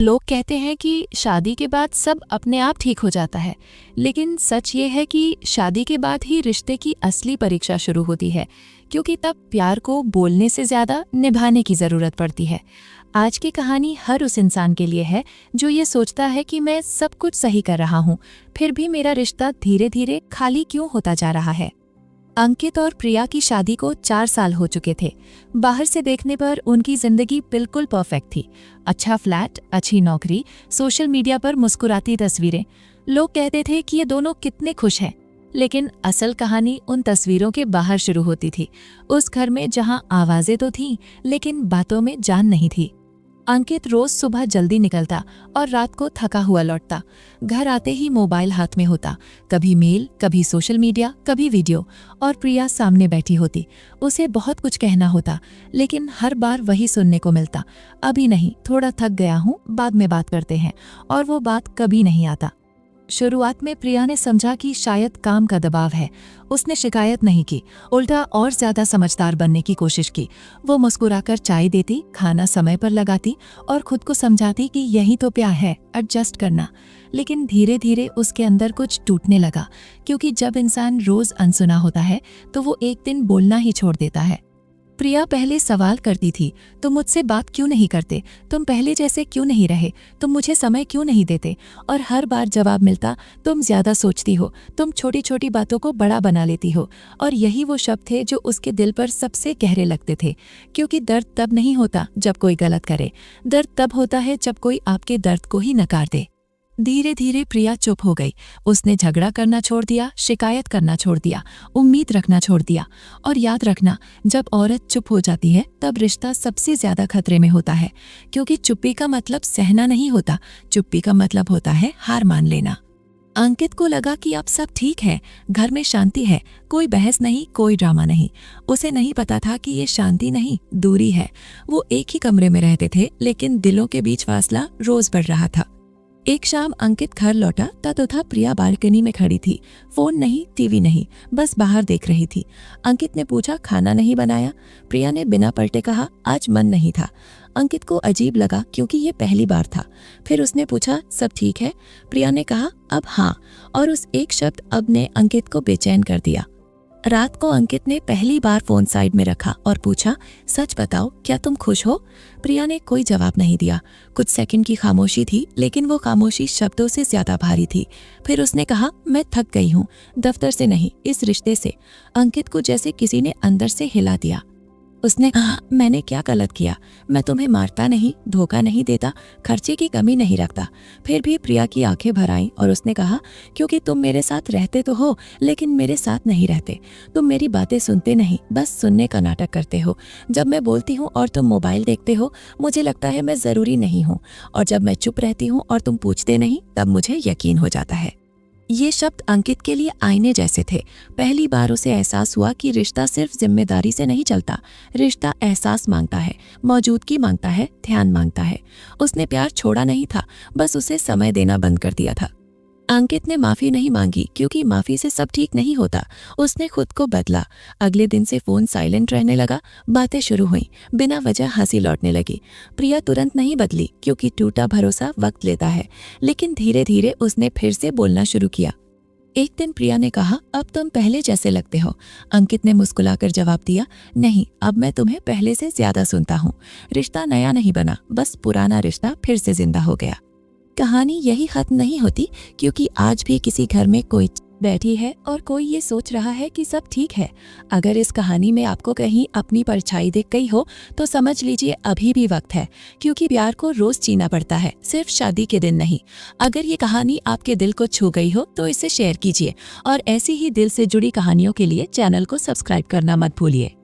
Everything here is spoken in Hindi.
लोग कहते हैं कि शादी के बाद सब अपने आप ठीक हो जाता है, लेकिन सच ये है कि शादी के बाद ही रिश्ते की असली परीक्षा शुरू होती है, क्योंकि तब प्यार को बोलने से ज्यादा निभाने की जरूरत पड़ती है। आज की कहानी हर उस इंसान के लिए है जो ये सोचता है कि मैं सब कुछ सही कर रहा हूँ, फिर भी मेरा रिश्ता धीरे धीरे खाली क्यों होता जा रहा है। अंकित और प्रिया की शादी को 4 साल हो चुके थे। बाहर से देखने पर उनकी जिंदगी बिल्कुल परफेक्ट थी। अच्छा फ्लैट, अच्छी नौकरी, सोशल मीडिया पर मुस्कुराती तस्वीरें। लोग कहते थे कि ये दोनों कितने खुश हैं। लेकिन असल कहानी उन तस्वीरों के बाहर शुरू होती थी, उस घर में जहां आवाजें तो थीं, लेकिन बातों में जान नहीं थी। अंकित रोज सुबह जल्दी निकलता और रात को थका हुआ लौटता। घर आते ही मोबाइल हाथ में होता, कभी मेल, कभी सोशल मीडिया, कभी वीडियो, और प्रिया सामने बैठी होती। उसे बहुत कुछ कहना होता, लेकिन हर बार वही सुनने को मिलता, अभी नहीं, थोड़ा थक गया हूँ, बाद में बात करते हैं। और वो बात कभी नहीं आता। शुरुआत में प्रिया ने समझा कि शायद काम का दबाव है। उसने शिकायत नहीं की, उल्टा और ज्यादा समझदार बनने की कोशिश की। वो मुस्कुराकर चाय देती, खाना समय पर लगाती और खुद को समझाती कि यही तो प्यार है, एडजस्ट करना। लेकिन धीरे धीरे उसके अंदर कुछ टूटने लगा, क्योंकि जब इंसान रोज अनसुना होता है तो वो एक दिन बोलना ही छोड़ देता है। प्रिया पहले सवाल करती थी, तुम मुझसे बात क्यों नहीं करते, तुम पहले जैसे क्यों नहीं रहे, तुम मुझे समय क्यों नहीं देते। और हर बार जवाब मिलता, तुम ज्यादा सोचती हो, तुम छोटी छोटी बातों को बड़ा बना लेती हो। और यही वो शब्द थे जो उसके दिल पर सबसे गहरे लगते थे, क्योंकि दर्द तब नहीं होता जब कोई गलत करे, दर्द तब होता है जब कोई आपके दर्द को ही नकार दे। धीरे धीरे प्रिया चुप हो गई। उसने झगड़ा करना छोड़ दिया, शिकायत करना छोड़ दिया, उम्मीद रखना छोड़ दिया। और याद रखना, जब औरत चुप हो जाती है तब रिश्ता सबसे ज्यादा खतरे में होता है, क्योंकि चुप्पी का मतलब सहना नहीं होता, चुप्पी का मतलब होता है हार मान लेना। अंकित को लगा कि अब सब ठीक है, घर में शांति है, कोई बहस नहीं, कोई ड्रामा नहीं। उसे नहीं पता था कि ये शांति नहीं, दूरी है। वो एक ही कमरे में रहते थे, लेकिन दिलों के बीच फासला रोज बढ़ रहा था। एक शाम अंकित घर लौटा तथा प्रिया बालकनी में खड़ी थी। फोन नहीं, टीवी नहीं, बस बाहर देख रही थी। अंकित ने पूछा, खाना नहीं बनाया? प्रिया ने बिना पलटे कहा, आज मन नहीं था। अंकित को अजीब लगा, क्योंकि ये पहली बार था। फिर उसने पूछा, सब ठीक है? प्रिया ने कहा, अब हाँ। और उस एक शब्द अब ने अंकित को बेचैन कर दिया। रात को अंकित ने पहली बार फोन साइड में रखा और पूछा, सच बताओ, क्या तुम खुश हो? प्रिया ने कोई जवाब नहीं दिया। कुछ सेकंड की खामोशी थी, लेकिन वो खामोशी शब्दों से ज्यादा भारी थी। फिर उसने कहा, मैं थक गई हूँ, दफ्तर से नहीं, इस रिश्ते से। अंकित को जैसे किसी ने अंदर से हिला दिया। उसने कहा, मैंने क्या गलत किया? मैं तुम्हें मारता नहीं, धोखा नहीं देता, खर्चे की कमी नहीं रखता। फिर भी प्रिया की आंखें भर आईं और उसने कहा, क्योंकि तुम मेरे साथ रहते तो हो, लेकिन मेरे साथ नहीं रहते। तुम मेरी बातें सुनते नहीं, बस सुनने का नाटक करते हो। जब मैं बोलती हूँ और तुम मोबाइल देखते हो, मुझे लगता है मैं जरूरी नहीं हूँ, और जब मैं चुप रहती हूँ और तुम पूछते नहीं, तब मुझे यकीन हो जाता है। ये शब्द अंकित के लिए आईने जैसे थे। पहली बार उसे एहसास हुआ कि रिश्ता सिर्फ जिम्मेदारी से नहीं चलता, रिश्ता एहसास मांगता है, मौजूदगी मांगता है, ध्यान मांगता है। उसने प्यार छोड़ा नहीं था, बस उसे समय देना बंद कर दिया था। अंकित ने माफी नहीं मांगी, क्योंकि माफी से सब ठीक नहीं होता। उसने खुद को बदला। अगले दिन से फोन साइलेंट रहने लगा, बातें शुरू हुई, बिना वजह हंसी लौटने लगी। प्रिया तुरंत नहीं बदली, क्योंकि टूटा भरोसा वक्त लेता है, लेकिन धीरे धीरे उसने फिर से बोलना शुरू किया। एक दिन प्रिया ने कहा, अब तुम पहले जैसे लगते हो। अंकित ने मुस्कुराकर जवाब दिया, नहीं, अब मैं तुम्हें पहले से ज्यादा सुनता हूँ। रिश्ता नया नहीं बना, बस पुराना रिश्ता फिर से जिंदा हो गया। कहानी यही खत्म नहीं होती, क्योंकि आज भी किसी घर में कोई बैठी है और कोई ये सोच रहा है कि सब ठीक है। अगर इस कहानी में आपको कहीं अपनी परछाई दिख गई हो, तो समझ लीजिए अभी भी वक्त है, क्योंकि प्यार को रोज जीना पड़ता है, सिर्फ शादी के दिन नहीं। अगर ये कहानी आपके दिल को छू गई हो तो इसे शेयर कीजिए, और ऐसी ही दिल से जुड़ी कहानियों के लिए चैनल को सब्सक्राइब करना मत भूलिए।